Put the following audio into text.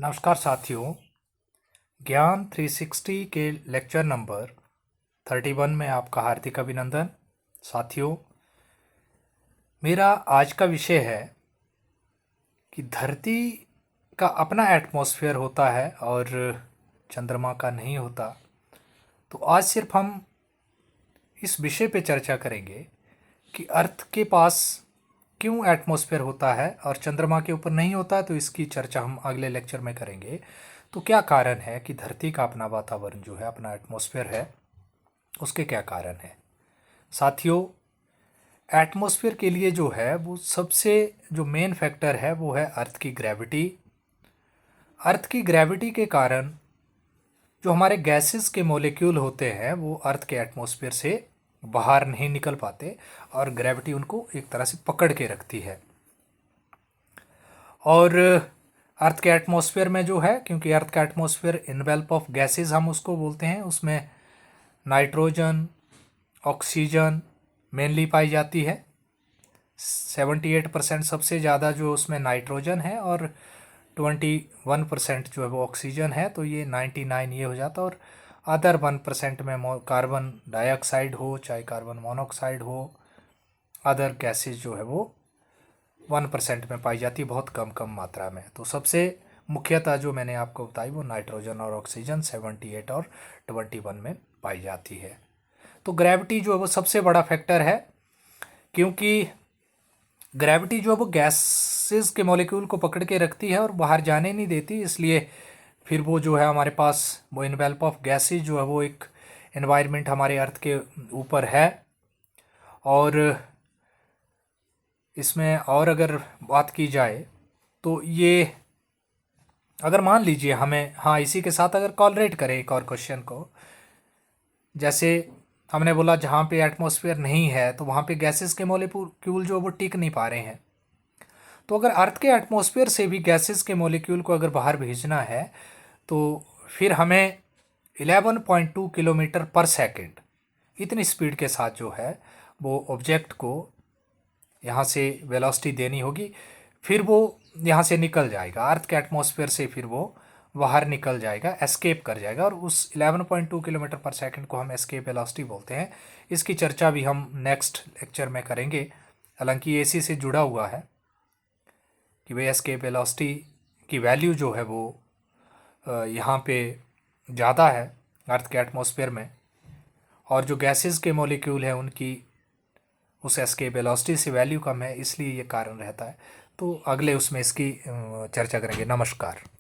नमस्कार साथियों। ज्ञान 360 के लेक्चर नंबर 31 में आपका हार्दिक अभिनंदन। साथियों, मेरा आज का विषय है कि धरती का अपना एटमॉस्फेयर होता है और चंद्रमा का नहीं होता। तो आज सिर्फ हम इस विषय पे चर्चा करेंगे कि अर्थ के पास क्यों एटमॉस्फेयर होता है और चंद्रमा के ऊपर नहीं होता। तो इसकी चर्चा हम अगले लेक्चर में करेंगे। तो क्या कारण है कि धरती का अपना वातावरण जो है, अपना एटमॉस्फेयर है, उसके क्या कारण है। साथियों, एटमॉस्फेयर के लिए जो है वो सबसे जो मेन फैक्टर है वो है अर्थ की ग्रेविटी। अर्थ की ग्रेविटी के कारण जो हमारे गैसेस के मॉलिक्यूल होते हैं वो अर्थ के एटमॉस्फेयर से बाहर नहीं निकल पाते और ग्रेविटी उनको एक तरह से पकड़ के रखती है। और अर्थ के एटमॉस्फेयर में जो है, क्योंकि अर्थ का एटमॉस्फेयर इनवेल्प ऑफ गैसेस हम उसको बोलते हैं, उसमें नाइट्रोजन, ऑक्सीजन मेनली पाई जाती है। 78% सबसे ज़्यादा जो उसमें नाइट्रोजन है और 21% जो है वो ऑक्सीजन है। तो ये 99 ये हो जाता है। और अदर 1% में कार्बन डाइऑक्साइड हो, चाहे कार्बन मोनोऑक्साइड हो, अदर गैसेज जो है वो 1% में पाई जाती है, बहुत कम कम मात्रा में। तो सबसे मुख्यतः जो मैंने आपको बताई वो नाइट्रोजन और ऑक्सीजन 78 और 21 में पाई जाती है। तो ग्रेविटी जो है वो सबसे बड़ा फैक्टर है, क्योंकि ग्रेविटी जो है वो गैसेस के मॉलिक्यूल को पकड़ के रखती है और बाहर जाने नहीं देती। इसलिए फिर वो जो है हमारे पास वो इनवेल्प ऑफ गैसेज जो है वो एक एनवायरनमेंट हमारे अर्थ के ऊपर है। और इसमें और अगर बात की जाए तो ये अगर मान लीजिए हमें, हाँ, इसी के साथ अगर कॉलरेट करें एक और क्वेश्चन को, जैसे हमने बोला जहाँ पे एटमॉस्फेयर नहीं है तो वहाँ पे गैसेस के मॉलिक्यूल जो वो टिक नहीं पा रहे हैं। तो अगर अर्थ के एटमॉस्फेयर से भी गैसेस के मॉलिक्यूल को अगर बाहर भेजना है तो फिर हमें 11.2 किलोमीटर पर सेकंड इतनी स्पीड के साथ जो है वो ऑब्जेक्ट को यहाँ से वेलोसिटी देनी होगी। फिर वो यहाँ से निकल जाएगा अर्थ के एटमॉस्फेयर से, फिर वो बाहर निकल जाएगा, एस्केप कर जाएगा। और उस 11.2 किलोमीटर पर सेकंड को हम एस्केप वेलोसिटी बोलते हैं। इसकी चर्चा भी हम नेक्स्ट लेक्चर में करेंगे। हालांकि ये इसी से जुड़ा हुआ है कि भाई एस्केप वेलोसिटी की वैल्यू जो है वो यहाँ पे ज़्यादा है अर्थ के एटमॉस्फेयर में, और जो गैसेस के मॉलिक्यूल हैं उनकी उस एस्केप वेलोसिटी से वैल्यू कम है, इसलिए ये कारण रहता है। तो अगले उसमें इसकी चर्चा करेंगे। नमस्कार।